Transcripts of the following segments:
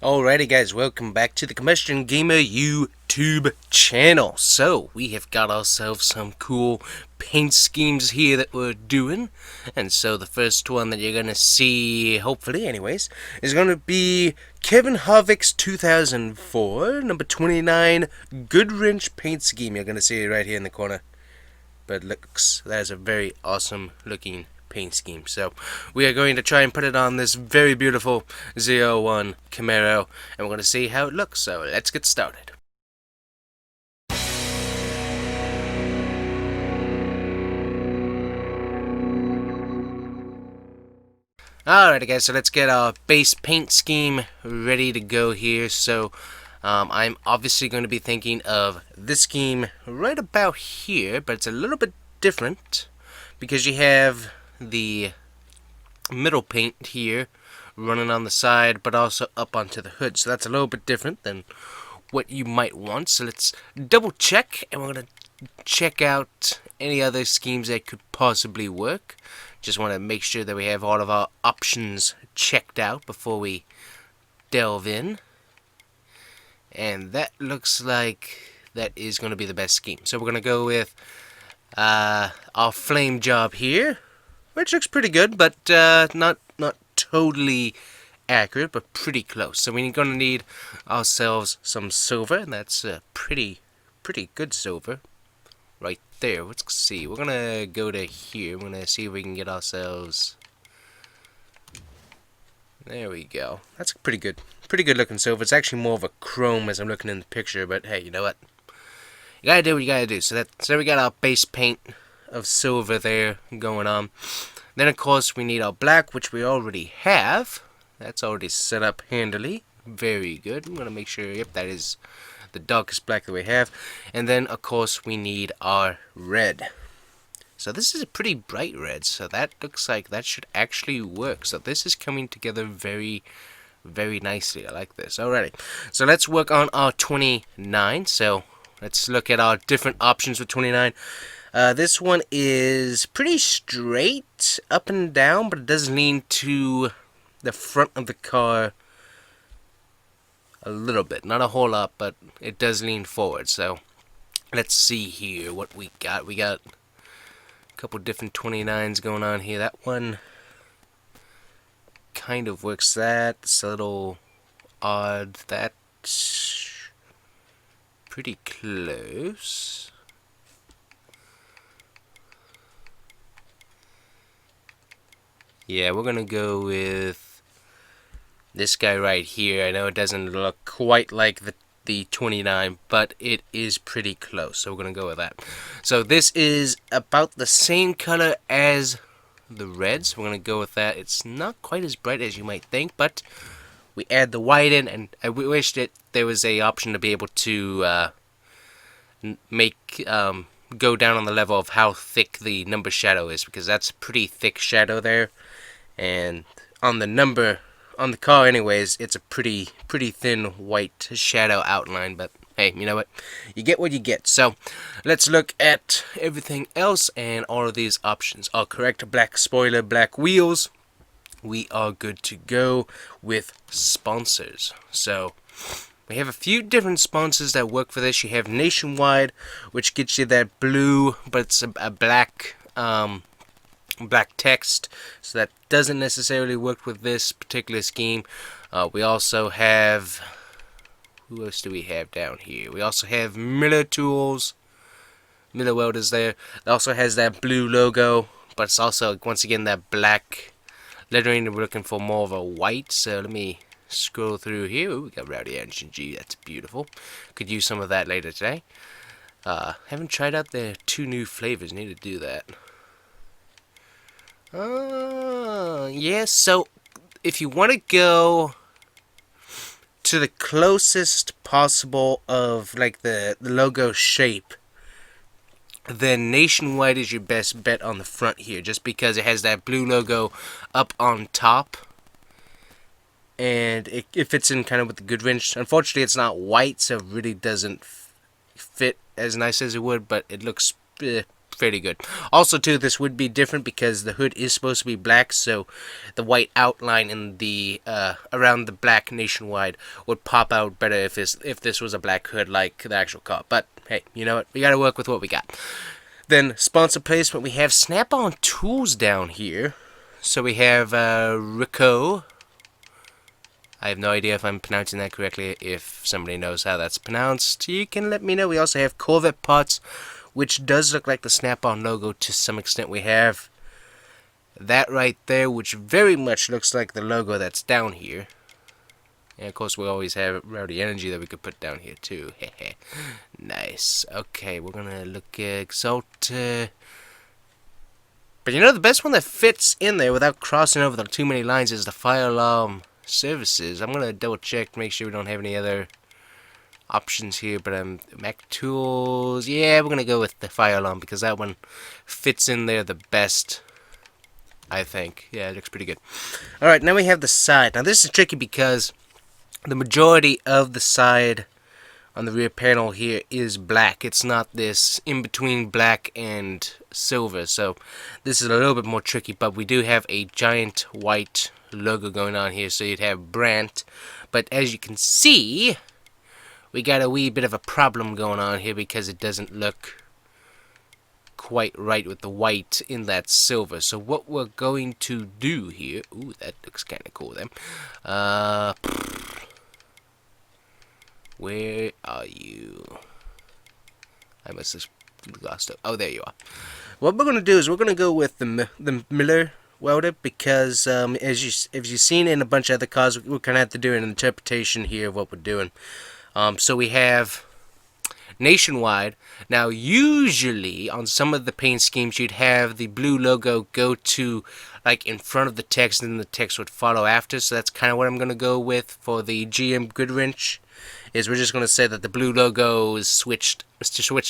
Alrighty guys, welcome back to the Combustion Gamer YouTube channel. So, we have got ourselves some cool paint schemes here that we're doing. And so the first one that you're going to see, hopefully anyways, is going to be Kevin Harvick's 2004, number 29, GOODWRENCH paint scheme. You're going to see it right here in the corner. But that is a very awesome looking paint scheme. So we are going to try and put it on this very beautiful 01 Camaro, and we're going to see how it looks. So let's get started. Alright guys, so let's get our base paint scheme ready to go here. So I'm obviously going to be thinking of this scheme right about here, but it's a little bit different because you have the middle paint here running on the side, but also up onto the hood. So that's a little bit different than what you might want. So let's double check, and we're going to check out any other schemes that could possibly work. Just want to make sure that we have all of our options checked out before we delve in. And that looks like that is going to be the best scheme. So we're going to go with our flame job here, which looks pretty good, but not totally accurate, but pretty close. So we're going to need ourselves some silver, and that's pretty good silver right there. Let's see. We're going to go to here. We're going to see if we can get ourselves... There we go. That's pretty good looking silver. It's actually more of a chrome as I'm looking in the picture, but hey, you know what? You gotta do what you gotta do. So we got our base paint of silver there going on. Then of course we need our black, which we already have. That's already set up handily. Very good. I'm gonna make sure, yep, that is the darkest black that we have. And then of course we need our red. So this is a pretty bright red, so that looks like that should actually work. So this is coming together very nicely. I like this. Alrighty, so let's work on our 29. So let's look at our different options with 29. This one is pretty straight up and down, but it does lean to the front of the car a little bit. Not a whole lot, but it does lean forward. So let's see here what we got. We got couple different 29s going on here. That one kind of works. That's a little odd. That's pretty close. Yeah, we're gonna go with this guy right here. I know it doesn't look quite like the 29, but it is pretty close, so we're gonna go with that. So this is about the same color as the red, so we're gonna go with that. It's not quite as bright as you might think, but we add the white in, and I wish that there was a option to be able to make go down on the level of how thick the number shadow is, because that's a pretty thick shadow there, and on the car anyways, it's a pretty thin white shadow outline, but hey, you know what? You get what you get. So let's look at everything else, and all of these options are correct. Black spoiler, black wheels. We are good to go with sponsors. So we have a few different sponsors that work for this. You have Nationwide, which gets you that blue, but it's a black text, so that doesn't necessarily work with this particular scheme. We also have, who else do we have down here? We also have Miller Tools, Miller Welders there. It also has that blue logo, but it's also once again that black lettering. We're looking for more of a white, so let me scroll through here. Ooh, we got Rowdy Engine G, that's beautiful. Could use some of that later today. Haven't tried out the 2 new flavors, need to do that. Yeah, so if you want to go to the closest possible of like the logo shape, then Nationwide is your best bet on the front here, just because it has that blue logo up on top, and it fits in kind of with the GOODWRENCH. Unfortunately, it's not white, so it really doesn't fit as nice as it would, but it looks fairly good. Also, too, this would be different because the hood is supposed to be black, so the white outline in the around the black Nationwide would pop out better if this was a black hood like the actual car. But hey, you know what? We gotta work with what we got. Then sponsor placement, we have Snap-on Tools down here. So we have Rico. I have no idea if I'm pronouncing that correctly. If somebody knows how that's pronounced, you can let me know. We also have Corvette Parts, which does look like the Snap-on logo to some extent. We have that right there, which very much looks like the logo that's down here. And of course, we always have Rowdy Energy that we could put down here too. Nice. Okay, we're gonna look at Exalted. But you know, the best one that fits in there without crossing over the too many lines is the fire alarm services. I'm gonna double check, make sure we don't have any other options here. But Mac Tools, yeah, we're gonna go with the fire alarm because that one fits in there the best, I think. Yeah, it looks pretty good. All right, now we have the side. Now this is tricky because the majority of the side on the rear panel here is black. It's not this in between black and silver, so this is a little bit more tricky. But we do have a giant white logo going on here, so you'd have Brandt. But as you can see, we got a wee bit of a problem going on here because it doesn't look quite right with the white in that silver. So what we're going to do here, ooh, that looks kind of cool then. Where are you? I must have lost it. Oh, there you are. What we're going to do is we're going to go with the Miller welder because as you've seen in a bunch of other cars, we're going to have to do an interpretation here of what we're doing. So we have Nationwide. Now, usually on some of the paint schemes, you'd have the blue logo go to like in front of the text, and then the text would follow after. So that's kind of what I'm going to go with for the GM GOODWRENCH. Is we're just going to say that the blue logo is switched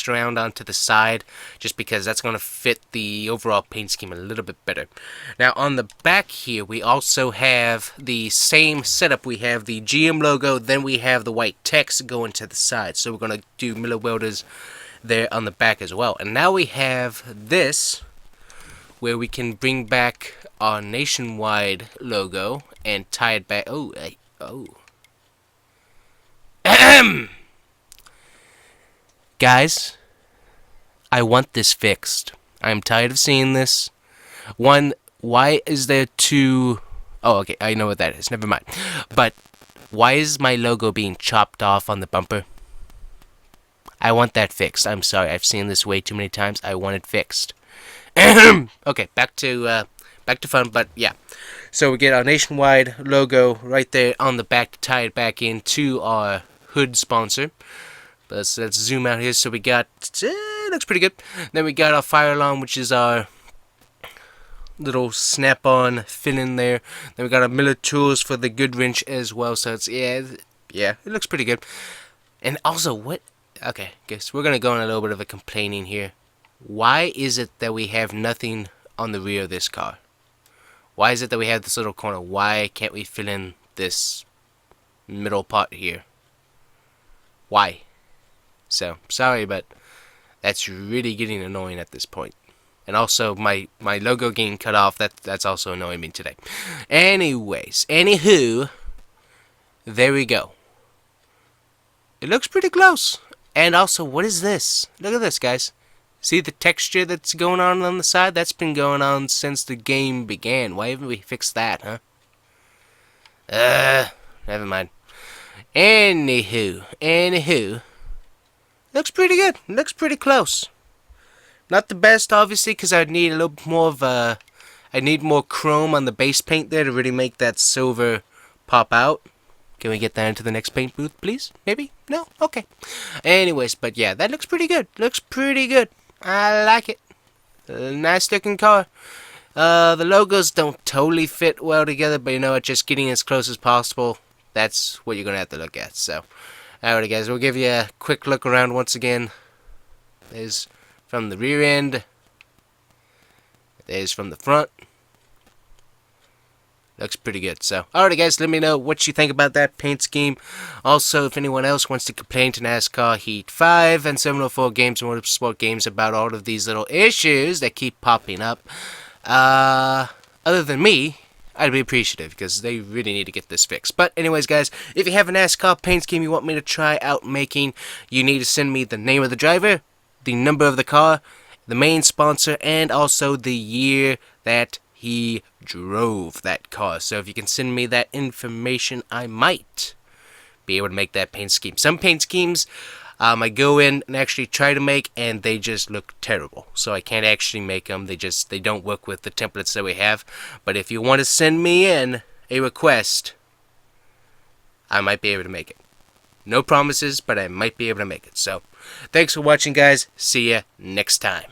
around onto the side, just because that's going to fit the overall paint scheme a little bit better. Now on the back here, we also have the same setup. We have the GM logo, then we have the white text going to the side. So we're going to do Miller Welders there on the back as well. And now we have this, where we can bring back our Nationwide logo and tie it back. Oh. Guys, I want this fixed. I'm tired of seeing this. One, why is there two... Oh, okay, I know what that is. Never mind. But why is my logo being chopped off on the bumper? I want that fixed. I'm sorry, I've seen this way too many times. I want it fixed. Okay, back to fun, but yeah. So we get our Nationwide logo right there on the back to tie it back into our hood sponsor. Let's zoom out here. So we got, looks pretty good. Then we got our fire alarm, which is our little snap-on fin in there. Then we got our Miller Tools for the GOODWRENCH as well. So it's, yeah, it looks pretty good. And also, okay, guess we're going to go on a little bit of a complaining here. Why is it that we have nothing on the rear of this car? Why is it that we have this little corner? Why can't we fill in this middle part here? Why? So, sorry, but that's really getting annoying at this point. And also, my logo getting cut off, that's also annoying me today. Anyways, anywho, there we go. It looks pretty close. And also, what is this? Look at this, guys. See the texture that's going on the side? That's been going on since the game began. Why haven't we fixed that, huh? Never mind. Anywho. Looks pretty good. Looks pretty close. Not the best, obviously, because I'd need a little bit more of a... I need more chrome on the base paint there to really make that silver pop out. Can we get that into the next paint booth, please? Maybe? No? Okay. Anyways, but yeah, that looks pretty good. Looks pretty good. I like it. Nice looking car. The logos don't totally fit well together, but you know what? Just getting as close as possible, that's what you're going to have to look at. So, alright guys, we'll give you a quick look around once again. There's from the rear end. There's from the front. Looks pretty good. So, alright guys, let me know what you think about that paint scheme. Also, if anyone else wants to complain to NASCAR Heat 5 and 704 Games and Motorsport Games about all of these little issues that keep popping up, other than me, I'd be appreciative because they really need to get this fixed. But anyways, guys, if you have a NASCAR paint scheme you want me to try out making, you need to send me the name of the driver, the number of the car, the main sponsor, and also the year that he drove that car. So if you can send me that information, I might be able to make that paint scheme. Some paint schemes I go in and actually try to make, and they just look terrible. So I can't actually make them. They don't work with the templates that we have. But if you want to send me in a request, I might be able to make it. No promises, but I might be able to make it. So thanks for watching, guys. See ya next time.